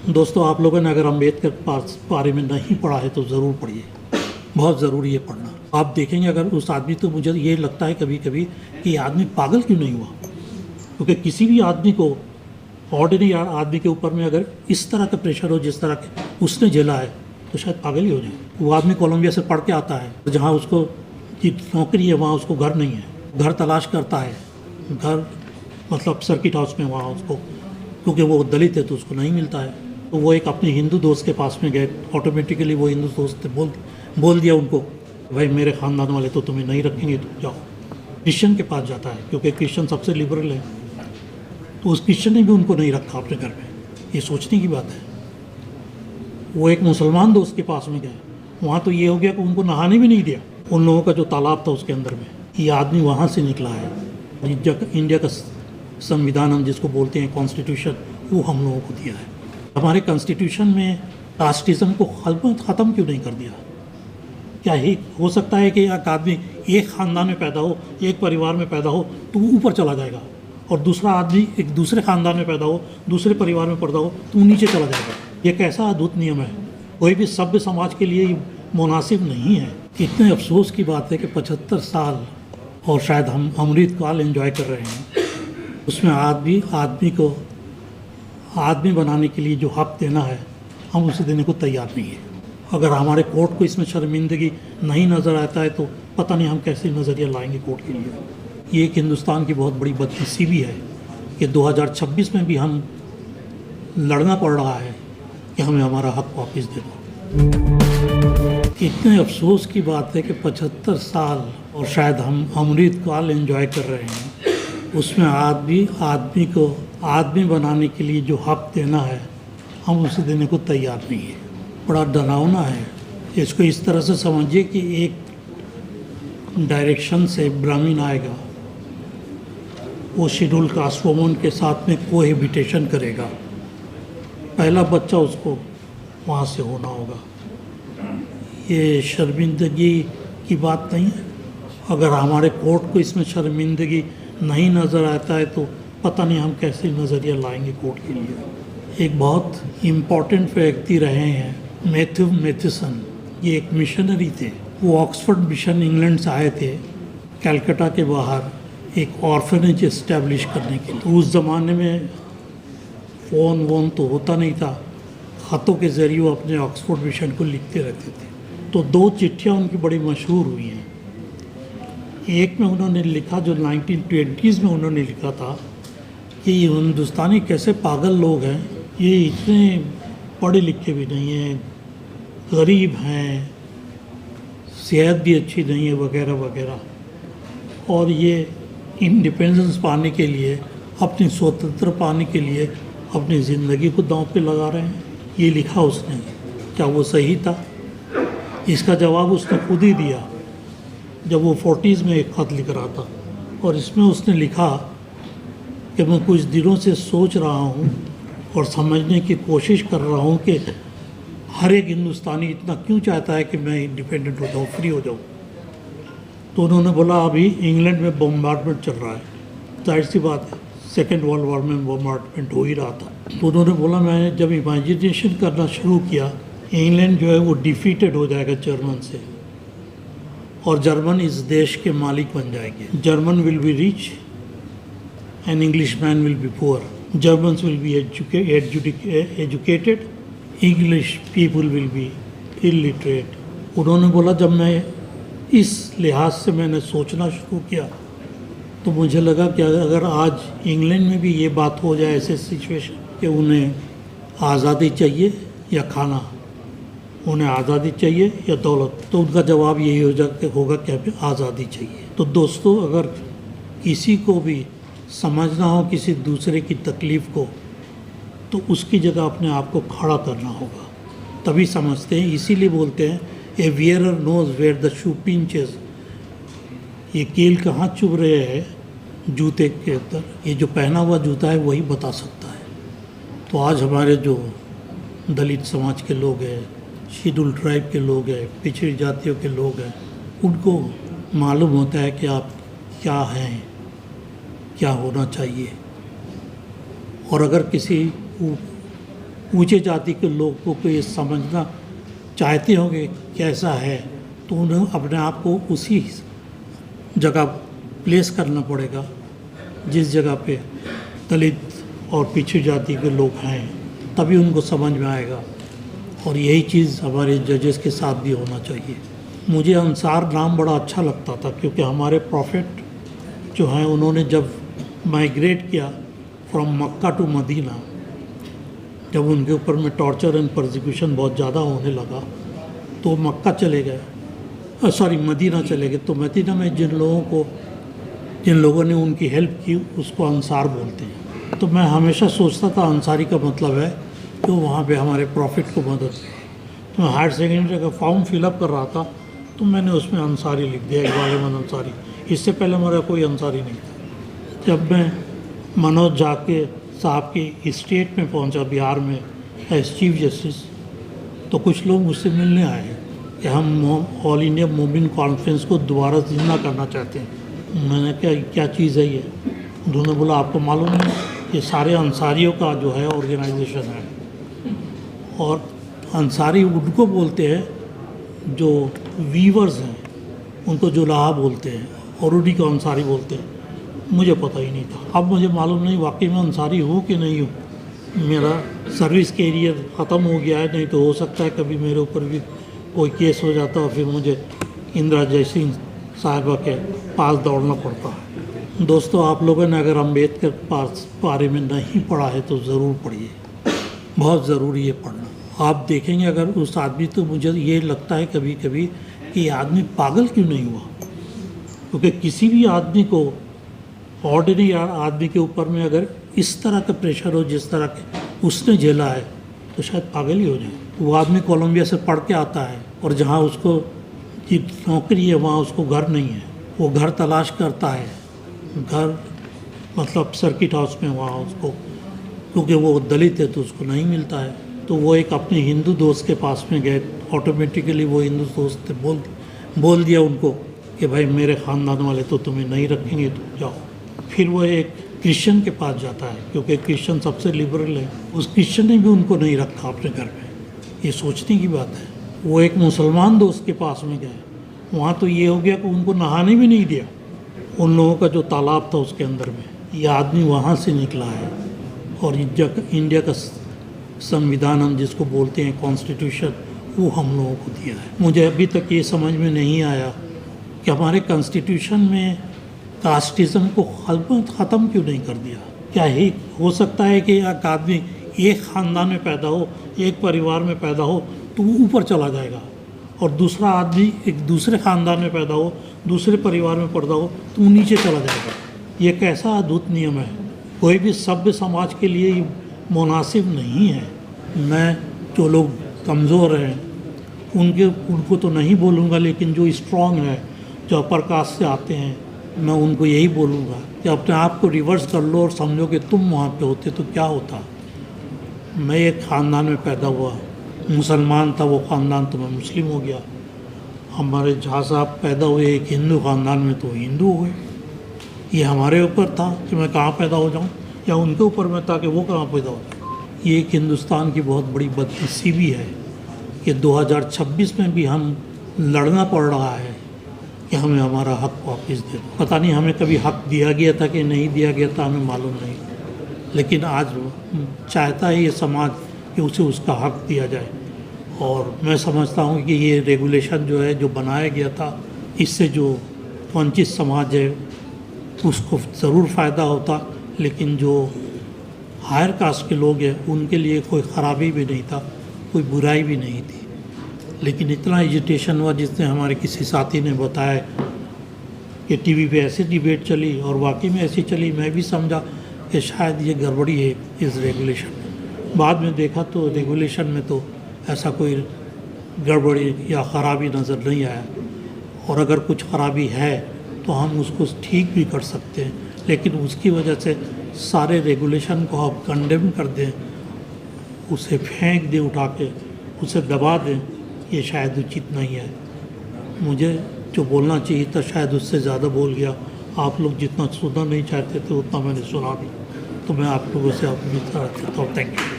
दोस्तों, आप लोगों ने अगर अम्बेडकर बारे में नहीं पढ़ा है तो ज़रूर पढ़िए। बहुत ज़रूरी है पढ़ना। आप देखेंगे अगर उस आदमी, तो मुझे ये लगता है कभी कभी कि ये आदमी पागल क्यों नहीं हुआ, क्योंकि किसी भी आदमी को, ऑर्डिनरी आदमी के ऊपर में अगर इस तरह का प्रेशर हो जिस तरह का उसने झेला है तो शायद पागल ही हो जाए। वो आदमी कोलंबिया से पढ़ के आता है, जहाँ उसको की नौकरी है वहाँ उसको घर नहीं है, घर तलाश करता है, घर मतलब सर्किट हाउस में वहाँ उसको, क्योंकि वो दलित है तो उसको नहीं मिलता है। तो वो एक अपने हिंदू दोस्त के पास में गए, ऑटोमेटिकली वो हिंदू दोस्त ने बोल दिया उनको, भाई मेरे ख़ानदान वाले तो तुम्हें नहीं रखेंगे, तो जाओ। क्रिश्चियन के पास जाता है क्योंकि क्रिश्चियन सबसे लिबरल है, तो उस क्रिश्चियन ने भी उनको नहीं रखा अपने घर में। ये सोचने की बात है। वो एक मुसलमान दोस्त के पास में गए, वहाँ तो ये हो गया कि उनको नहाने भी नहीं दिया, उन लोगों का जो तालाब था उसके अंदर में। ये आदमी वहाँ से निकला है। इंडिया का संविधान हम जिसको बोलते हैं कॉन्स्टिट्यूशन, वो हम लोगों को दिया है। हमारे कॉन्स्टिट्यूशन में कास्टिज़म को ख़त्म क्यों नहीं कर दिया? क्या ही हो सकता है कि एक आदमी एक ख़ानदान में पैदा हो, एक परिवार में पैदा हो तो वो ऊपर चला जाएगा, और दूसरा आदमी एक दूसरे ख़ानदान में पैदा हो, दूसरे परिवार में पैदा हो तो वो नीचे चला जाएगा? ये कैसा अद्भुत नियम है। कोई भी सभ्य समाज के लिए मुनासिब नहीं है। इतने अफसोस की बात है कि 75 साल और शायद हम अमृतकाल एंजॉय कर रहे हैं, उसमें आदमी को आदमी बनाने के लिए जो हक देना है हम उसे देने को तैयार नहीं है। अगर हमारे कोर्ट को इसमें शर्मिंदगी नहीं नज़र आता है तो पता नहीं हम कैसे नज़रिया लाएंगे कोर्ट के लिए। ये एक हिंदुस्तान की बहुत बड़ी बदनसीबी है कि 2026 में भी हम लड़ना पड़ रहा है कि हमें हमारा हक वापस दे दो। इतने अफसोस की बात है कि 75 साल और शायद हम अमृतकाल एंजॉय कर रहे हैं, उसमें आदमी को आदमी बनाने के लिए जो हक देना है हम उसे देने को तैयार नहीं है। बड़ा डरावना है। इसको इस तरह से समझिए कि एक डायरेक्शन से ब्राह्मण आएगा, वो शेड्यूल कास्ट वुमन के साथ में कोहेबिटेशन करेगा, पहला बच्चा उसको वहाँ से होना होगा। ये शर्मिंदगी की बात नहीं है। अगर हमारे कोर्ट को इसमें शर्मिंदगी नहीं नज़र आता है तो पता नहीं हम कैसे नज़रिया लाएंगे कोर्ट के लिए। एक बहुत इम्पॉर्टेंट व्यक्ति रहे हैं मैथ्यू मैथ्यूसन। ये एक मिशनरी थे। वो ऑक्सफोर्ड मिशन इंग्लैंड से आए थे, कलकत्ता के बाहर एक ऑर्फनेज इस्टेब्लिश करने के लिए। तो उस ज़माने में फ़ोन वोन तो होता नहीं था, ख़तों के ज़रिए वो अपने ऑक्सफोर्ड मिशन को लिखते रहते थे। तो 2 चिट्ठियाँ उनकी बड़ी मशहूर हुई हैं। एक में उन्होंने लिखा, जो 1920s में उन्होंने लिखा था कि ये हिंदुस्तानी कैसे पागल लोग हैं, ये इतने पढ़े लिखे भी नहीं हैं, गरीब हैं, सेहत भी अच्छी नहीं है वगैरह वगैरह, और ये इंडिपेंडेंस पाने के लिए, अपनी स्वतंत्र पाने के लिए अपनी ज़िंदगी को दांव पे लगा रहे हैं। ये लिखा उसने। क्या वो सही था? इसका जवाब उसने खुद ही दिया जब वो 40s में एक खत लिख रहा था, और इसमें उसने लिखा कि मैं कुछ दिनों से सोच रहा हूँ और समझने की कोशिश कर रहा हूँ कि हर एक हिंदुस्तानी इतना क्यों चाहता है कि मैं इंडिपेंडेंट हो जाऊँ, फ्री हो जाऊँ। तो उन्होंने बोला अभी इंग्लैंड में बम्बार्डमेंट चल रहा है, जाहिर सी बात है, सेकेंड वर्ल्ड वॉर में बम्बार्डमेंट हो ही रहा था। तो उन्होंने बोला मैंने जब इमेजिनेशन करना शुरू किया, इंग्लैंड जो है वो डिफीटेड हो जाएगा जर्मन से, और जर्मन इस देश के मालिक बन जाएंगे। German will be rich and English man will be poor. Germans will be educated, English people will be illiterate. उन्होंने बोला जब मैं इस लिहाज से मैंने सोचना शुरू किया तो मुझे लगा कि अगर आज इंग्लैंड में भी ये बात हो जाए, ऐसे सिचुएशन कि उन्हें आज़ादी चाहिए या खाना, उन्हें आज़ादी चाहिए या दौलत, तो उनका जवाब यही होगा कि हमें आज़ादी चाहिए। तो दोस्तों, अगर किसी को भी समझना हो किसी दूसरे की तकलीफ़ को, तो उसकी जगह अपने आप को खड़ा करना होगा, तभी समझते हैं। इसीलिए बोलते हैं a wearer knows where the shoe pinches. ये कील कहाँ चुभ रहे हैं जूते के अंदर, ये जो पहना हुआ जूता है वही बता सकता है। तो आज हमारे जो दलित समाज के लोग हैं, शेड्यूल ट्राइब के लोग हैं, पिछड़ी जातियों के लोग हैं, उनको मालूम होता है कि आप क्या हैं, क्या होना चाहिए। और अगर किसी ऊंचे जाति के लोगों को ये समझना चाहते होंगे कैसा है, तो उन्हें अपने आप को उसी जगह प्लेस करना पड़ेगा जिस जगह पे दलित और पिछड़ी जाति के लोग हैं, तभी उनको समझ में आएगा। और यही चीज़ हमारे जजेस के साथ भी होना चाहिए। मुझे अंसार नाम बड़ा अच्छा लगता था, क्योंकि हमारे प्रॉफिट जो हैं उन्होंने जब माइग्रेट किया फ्रॉम मक्का टू मदीना, जब उनके ऊपर में टॉर्चर एंड परसिक्यूशन बहुत ज़्यादा होने लगा तो मक्का चले गए, मदीना चले गए। तो मदीना में जिन लोगों ने उनकी हेल्प की उसको अंसार बोलते हैं। तो मैं हमेशा सोचता था अंसारी का मतलब है कि वहाँ पे हमारे प्रॉफिट को मदद की। तो मैं हायर सेकेंडरी का फॉर्म फिलअप कर रहा था तो मैंने उसमें अंसारी लिख दिया, इकबाल अहमद अंसारी। इससे पहले मेरा कोई अंसारी नहीं था। जब मैं मनोज झा के साहब की स्टेट में पहुंचा, बिहार में एज चीफ जस्टिस, तो कुछ लोग मुझसे मिलने आए कि हम ऑल इंडिया मोमिन कॉन्फ्रेंस को दोबारा जिंदा करना चाहते हैं। मैंने क्या चीज़ है ये? उन्होंने बोला आपको मालूम है ये सारे अंसारियों का जो है ऑर्गेनाइजेशन है, और अंसारी उनको बोलते हैं जो वीवर्स हैं, उनको जुलाहा बोलते हैं, और उन्हीं को अंसारी बोलते हैं। मुझे पता ही नहीं था। अब मुझे मालूम नहीं वाकई में अंसारी हूँ कि नहीं हूँ। मेरा सर्विस कैरियर ख़त्म हो गया है, नहीं तो हो सकता है कभी मेरे ऊपर भी कोई केस हो जाता और फिर मुझे इंदिरा जयसिंह साहिबा के पास दौड़ना पड़ता है। दोस्तों, आप लोगों ने अगर अम्बेडकर बारे में नहीं पढ़ा है तो ज़रूर पढ़िए, बहुत ज़रूरी है पढ़ना। आप देखेंगे अगर उस आदमी, तो मुझे ये लगता है कभी कभी कि ये आदमी पागल क्यों नहीं हुआ, क्योंकि किसी भी आदमी को, ऑर्डिनरी आदमी के ऊपर में अगर इस तरह का प्रेशर हो जिस तरह के उसने झेला है तो शायद पागल ही हो जाए। वो आदमी कोलंबिया से पढ़ के आता है और जहाँ उसको की नौकरी है वहाँ उसको घर नहीं है, वो घर तलाश करता है, घर मतलब सर्किट हाउस में वहाँ उसको, क्योंकि वो दलित है तो उसको नहीं मिलता है। तो वो एक अपने हिंदू दोस्त के पास में गए, ऑटोमेटिकली वो हिंदू दोस्त बोल दिया उनको कि भाई मेरे ख़ानदान वाले तो तुम्हें नहीं रखेंगे, तो जाओ। फिर वो एक क्रिश्चियन के पास जाता है, क्योंकि क्रिश्चियन सबसे लिबरल है। उस क्रिश्चियन ने भी उनको नहीं रखा अपने घर में। ये सोचने की बात है। वो एक मुसलमान दोस्त के पास में गए, वहाँ तो ये हो गया कि उनको नहाने भी नहीं दिया, उन लोगों का जो तालाब था उसके अंदर में। ये आदमी वहाँ से निकला है। और इंडिया का संविधान हम जिसको बोलते हैं कॉन्स्टिट्यूशन, वो हम लोगों को दिया है। मुझे अभी तक ये समझ में नहीं आया कि हमारे कॉन्स्टिट्यूशन में कास्टिज़म को ख़त्म क्यों नहीं कर दिया। क्या ही हो सकता है कि एक आदमी एक ख़ानदान में पैदा हो, एक परिवार में पैदा हो तो वो ऊपर चला जाएगा, और दूसरा आदमी एक दूसरे ख़ानदान में पैदा हो, दूसरे परिवार में पैदा हो तो वो नीचे चला जाएगा। ये कैसा अद्भुत नियम है। कोई भी सभ्य समाज के लिए ये मुनासिब नहीं है। मैं जो लोग कमज़ोर हैं उनको तो नहीं बोलूँगा, लेकिन जो स्ट्रॉन्ग है, जो अपर कास्ट से आते हैं, मैं उनको यही बोलूँगा कि अपने आप को रिवर्स कर लो और समझो कि तुम वहाँ पे होते तो क्या होता। मैं एक ख़ानदान में पैदा हुआ, मुसलमान था वो ख़ानदान, तो मैं मुस्लिम हो गया। हमारे जहाँ साहब पैदा हुए एक हिंदू ख़ानदान में, तो हिंदू हो गए। ये हमारे ऊपर था कि मैं कहाँ पैदा हो जाऊँ, या उनके ऊपर में था कि वो कहाँ पैदा हो जाए। ये एक हिंदुस्तान की बहुत बड़ी बदनसीबी है कि 2026 में भी हम लड़ना पड़ रहा है कि हमें हमारा हक वापस दे दो। पता नहीं हमें कभी हक दिया गया था कि नहीं दिया गया था, हमें मालूम नहीं, लेकिन आज चाहता है ये समाज कि उसे उसका हक दिया जाए। और मैं समझता हूँ कि ये रेगुलेशन जो है, जो बनाया गया था, इससे जो वंचित समाज है उसको ज़रूर फ़ायदा होता, लेकिन जो हायर कास्ट के लोग हैं उनके लिए कोई ख़राबी भी नहीं था, कोई बुराई भी नहीं थी। लेकिन इतना एजिटेशन हुआ, जिसने हमारे किसी साथी ने बताया कि टीवी पे ऐसे डिबेट चली, और वाकई में ऐसी चली। मैं भी समझा कि शायद ये गड़बड़ी है इस रेगुलेशन में। बाद में देखा तो रेगुलेशन में तो ऐसा कोई गड़बड़ी या ख़राबी नज़र नहीं आया, और अगर कुछ ख़राबी है तो हम उसको ठीक भी कर सकते हैं, लेकिन उसकी वजह से सारे रेगुलेशन को आप कंडेम कर दें, उसे फेंक दें उठा के, उसे दबा दें, ये शायद उचित नहीं है। मुझे जो बोलना चाहिए था शायद उससे ज़्यादा बोल गया। आप लोग जितना सुनना नहीं चाहते थे उतना मैंने सुना भी, तो मैं आप लोगों से अपनी तरफ से थैंक यू।